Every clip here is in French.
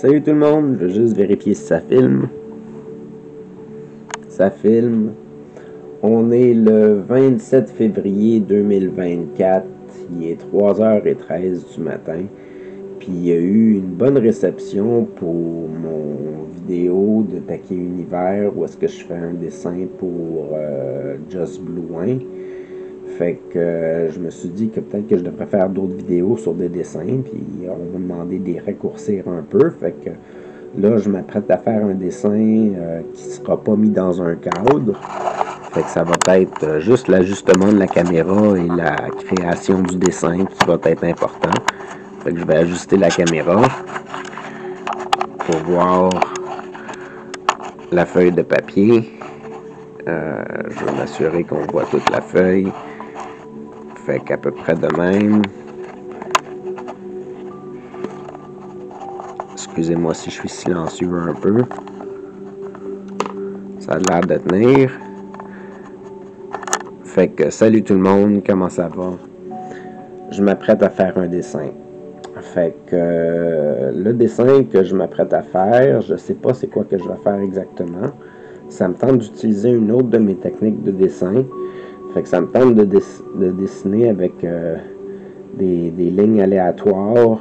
Salut tout le monde, je veux juste vérifier si ça filme. Ça filme. On est le 27 février 2024. Il est 3h13 du matin. Puis il y a eu une bonne réception pour mon vidéo de Taquet Univers où est-ce que je fais un dessin pour Just Blue Wing. Fait que je me suis dit que peut-être que je devrais faire d'autres vidéos sur des dessins, puis on m'a demandé de les raccourcir un peu. Fait que là, je m'apprête à faire un dessin qui ne sera pas mis dans un cadre. Fait que ça va être juste l'ajustement de la caméra et la création du dessin qui va être important. Fait que je vais ajuster la caméra pour voir la feuille de papier. Je vais m'assurer qu'on voit toute la feuille. Fait qu'à peu près de même. Excusez-moi si je suis silencieux un peu. Ça a l'air de tenir. Fait que salut tout le monde, comment ça va? Je m'apprête à faire un dessin. Fait que le dessin que je m'apprête à faire, je sais pas c'est quoi que je vais faire exactement. Ça me tente d'utiliser une autre de mes techniques de dessin. Fait que ça me tente de dessiner avec des lignes aléatoires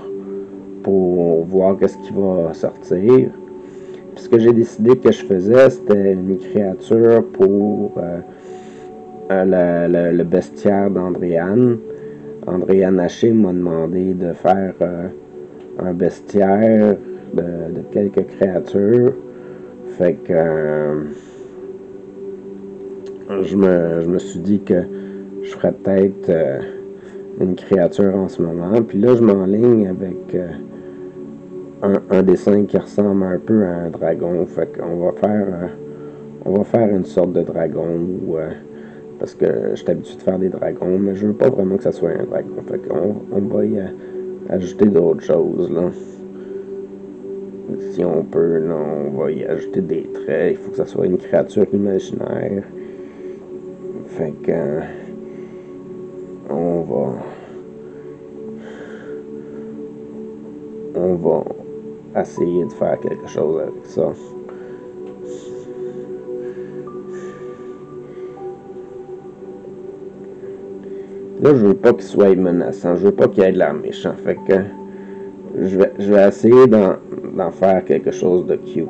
pour voir qu'est-ce qui va sortir. Puis ce que j'ai décidé que je faisais, c'était une créature pour le bestiaire d'Andréane. Andréane Haché m'a demandé de faire un bestiaire de quelques créatures. Fait que je me suis dit que je ferais peut-être une créature en ce moment. Puis là, je m'enligne avec un dessin qui ressemble un peu à un dragon. Fait qu'on va faire une sorte de dragon parce que je suis habitué de faire des dragons, mais je veux pas vraiment que ça soit un dragon. Fait qu'on va y ajouter d'autres choses, là. Si on peut, là, on va y ajouter des traits. Il faut que ça soit une créature imaginaire. Fait que on va essayer de faire quelque chose avec ça. Là, je veux pas qu'il soit menaçant. Je veux pas qu'il ait de l'air méchant. Fait que je vais essayer d'en faire quelque chose de cute.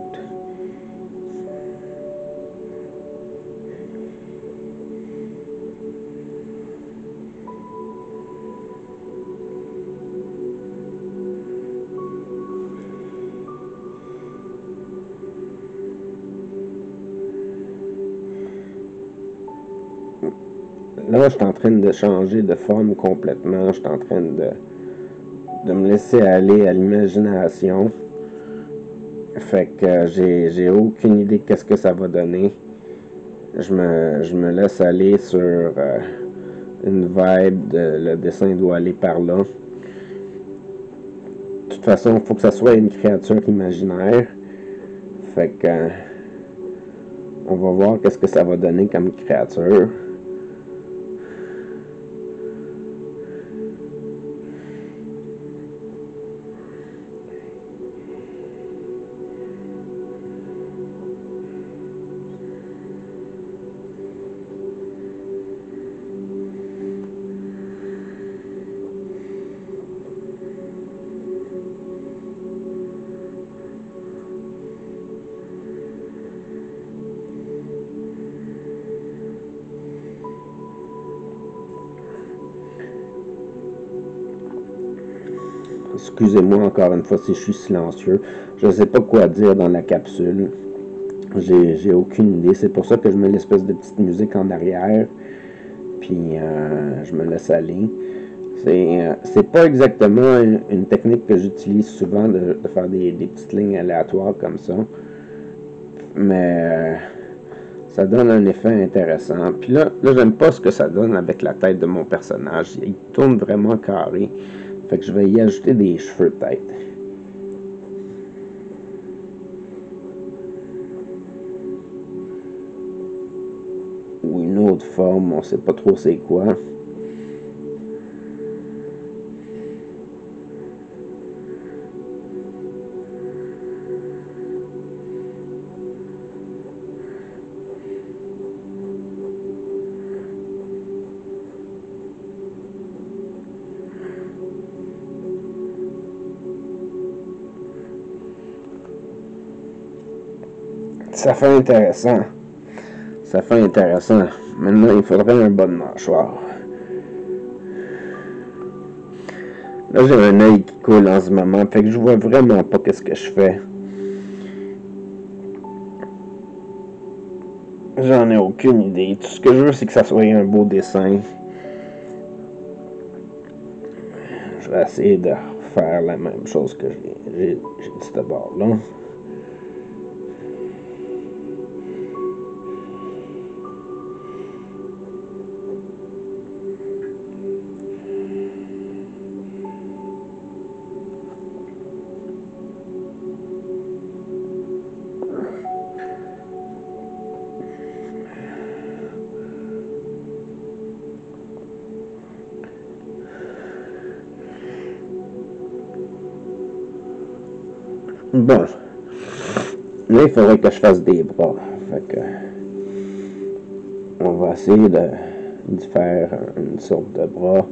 Là, je suis en train de changer de forme complètement. Je suis en train de me laisser aller à l'imagination. Fait que j'ai aucune idée de qu'est-ce que ça va donner. Je me laisse aller sur une vibe le dessin doit aller par là. De toute façon, il faut que ça soit une créature imaginaire. Fait que on va voir qu'est-ce que ça va donner comme créature. Excusez-moi encore une fois si je suis silencieux. Je ne sais pas quoi dire dans la capsule. J'ai aucune idée. C'est pour ça que je mets l'espèce de petite musique en arrière. Puis je me laisse aller. C'est pas exactement une technique que j'utilise souvent de faire des petites lignes aléatoires comme ça. Mais ça donne un effet intéressant. Puis là j'aime pas ce que ça donne avec la tête de mon personnage. Il tourne vraiment carré. Fait que je vais y ajouter des cheveux peut-être. Ou une autre forme, on sait pas trop c'est quoi. Ça fait intéressant. Ça fait intéressant. Maintenant, il faudrait un bas de mâchoire. Là, j'ai un œil qui coule en ce moment, fait que je vois vraiment pas qu'est-ce que je fais. J'en ai aucune idée. Tout ce que je veux, c'est que ça soit un beau dessin. Je vais essayer de faire la même chose que j'ai dit d'abord là. Bon. Là, il faudrait que je fasse des bras. Fait que on va essayer de faire une sorte de bras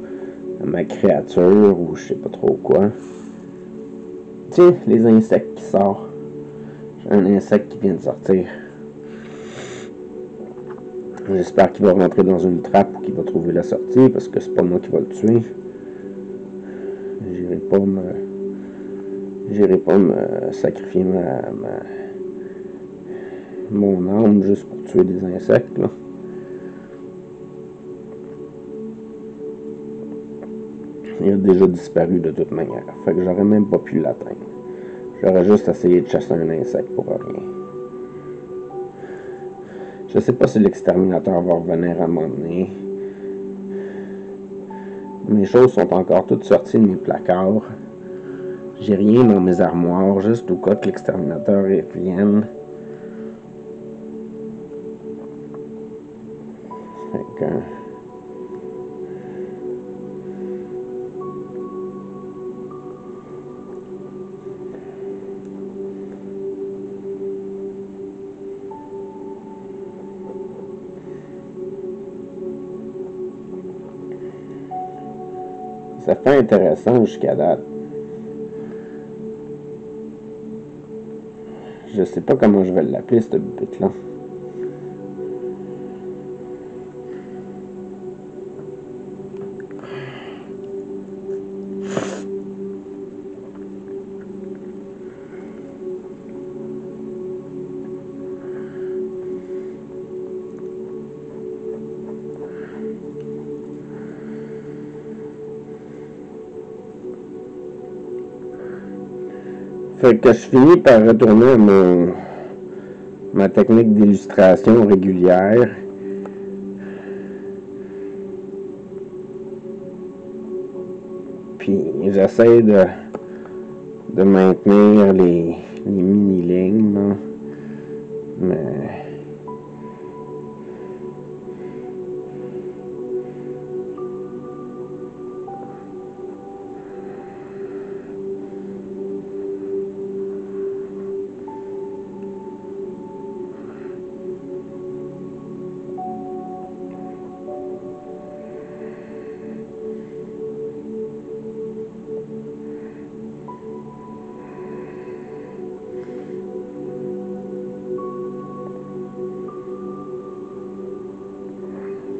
à ma créature ou je sais pas trop quoi. Tiens, les insectes qui sortent. J'ai un insecte qui vient de sortir. J'espère qu'il va rentrer dans une trappe ou qu'il va trouver la sortie parce que c'est pas moi qui va le tuer. J'irai pas me sacrifier mon âme juste pour tuer des insectes, là. Il a déjà disparu de toute manière. Fait que j'aurais même pas pu l'atteindre. J'aurais juste essayé de chasser un insecte pour rien. Je sais pas si l'exterminateur va revenir à m'emmener. Mes choses sont encore toutes sorties de mes placards. J'ai rien dans mes armoires, juste au cas que l'exterminateur vienne. Fait que... Ça fait intéressant jusqu'à date. Je sais pas comment je vais l'appeler, cette bête-là. Fait que je finis par retourner à ma technique d'illustration régulière. Puis j'essaie de maintenir les mini-lignes, là. Mais...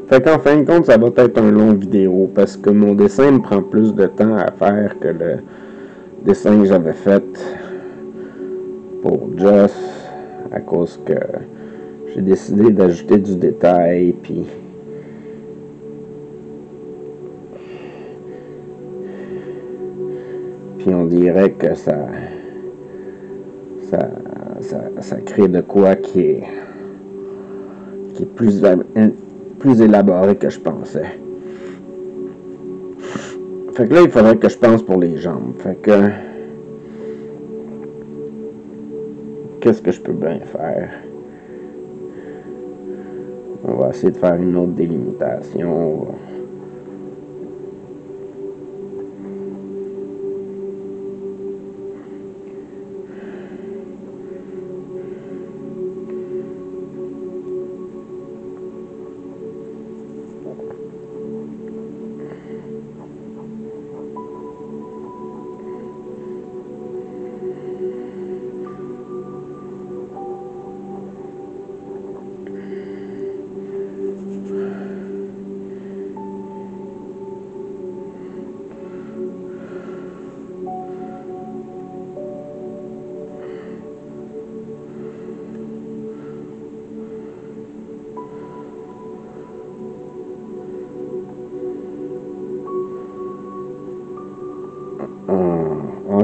Fait qu'en fin de compte, ça va être un long vidéo parce que mon dessin me prend plus de temps à faire que le dessin que j'avais fait pour Joss à cause que j'ai décidé d'ajouter du détail puis on dirait que ça crée de quoi qui est plus élaboré que je pensais. Fait que là, il faudrait que je pense pour les jambes. Fait que... Qu'est-ce que je peux bien faire? On va essayer de faire une autre délimitation.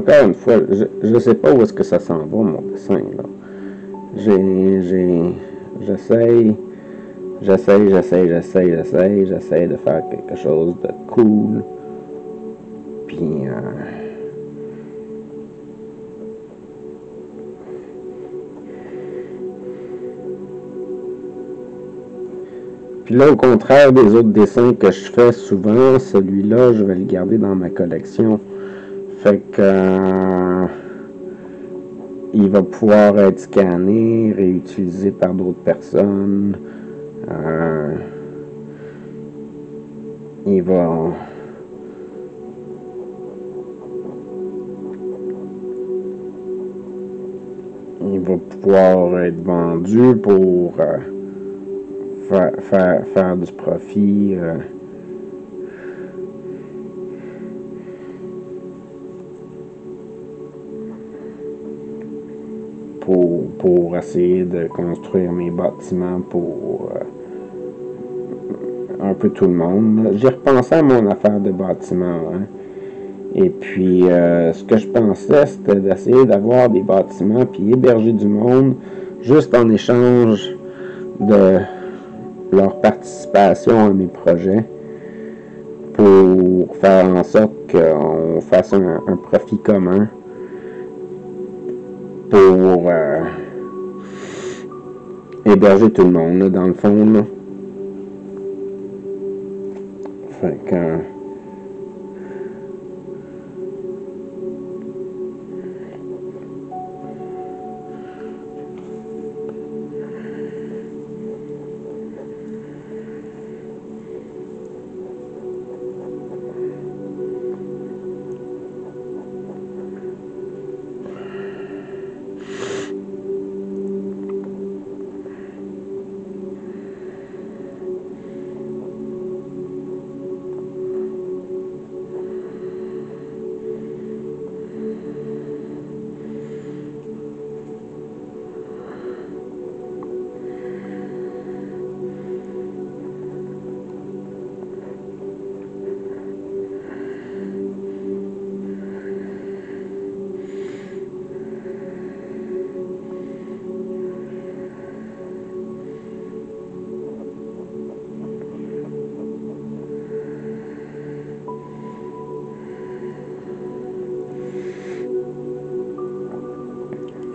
encore une fois, je sais pas où est-ce que ça s'en va, mon dessin, là. J'essaye, j'essaye de faire quelque chose de cool. Puis, puis là, au contraire des autres dessins que je fais souvent, celui-là, je vais le garder dans ma collection. Fait que il va pouvoir être scanné, réutilisé par d'autres personnes. Il va pouvoir être vendu pour faire du profit. Pour essayer de construire mes bâtiments pour un peu tout le monde. J'ai repensé à mon affaire de bâtiment. Hein. Et puis, ce que je pensais, c'était d'essayer d'avoir des bâtiments puis héberger du monde juste en échange de leur participation à mes projets pour faire en sorte qu'on fasse un profit commun pour héberger tout le monde, là, dans le fond. Là. Fait que...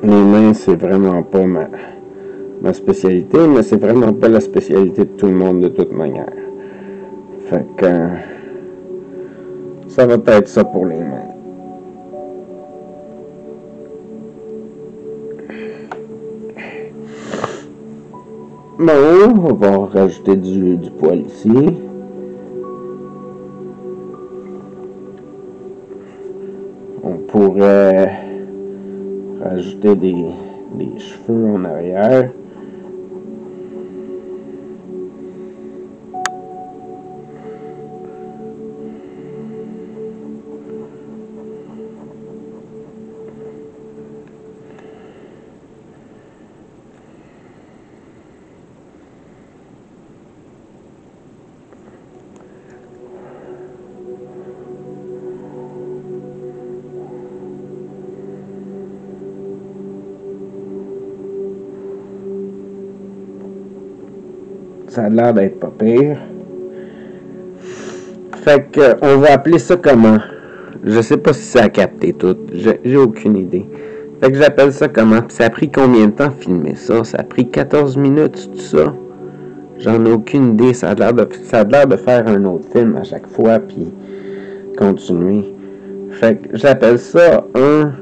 Les mains, c'est vraiment pas ma spécialité, mais c'est vraiment pas la spécialité de tout le monde de toute manière. Fait que ça va être ça pour les mains. Bon, on va rajouter du poil ici. On pourrait rajouter des cheveux en arrière. Ça a l'air d'être pas pire. Fait que, on va appeler ça comment? Je sais pas si ça a capté tout. J'ai aucune idée. Fait que j'appelle ça comment? Puis ça a pris combien de temps filmer ça? Ça a pris 14 minutes, tout ça? J'en ai aucune idée. Ça a l'air de faire un autre film à chaque fois, puis continuer. Fait que j'appelle ça un...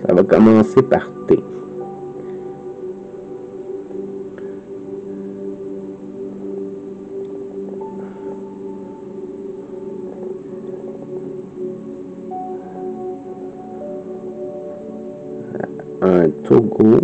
Ça va commencer par T. Un Togo.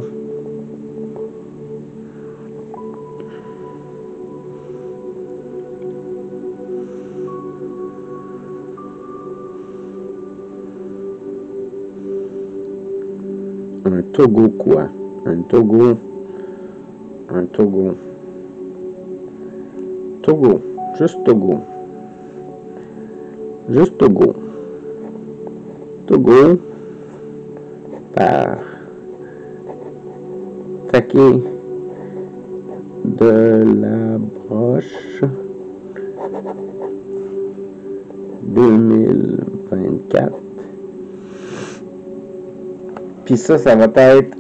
Un Togo quoi? Un Togo. Un Togo. Togo. Juste Togo. Juste Togo. Togo. Par Taquet de la Broche 2024. Puis ça va être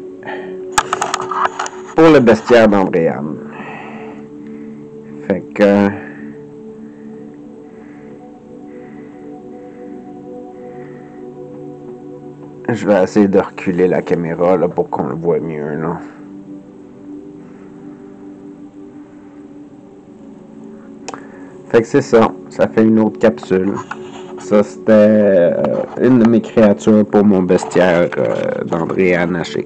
pour le bestiaire d'Andréane. Fait que je vais essayer de reculer la caméra là, pour qu'on le voit mieux là. Fait que c'est ça. Ça fait une autre capsule. Ça, c'était une de mes créatures pour mon bestiaire d'Andréane Haché.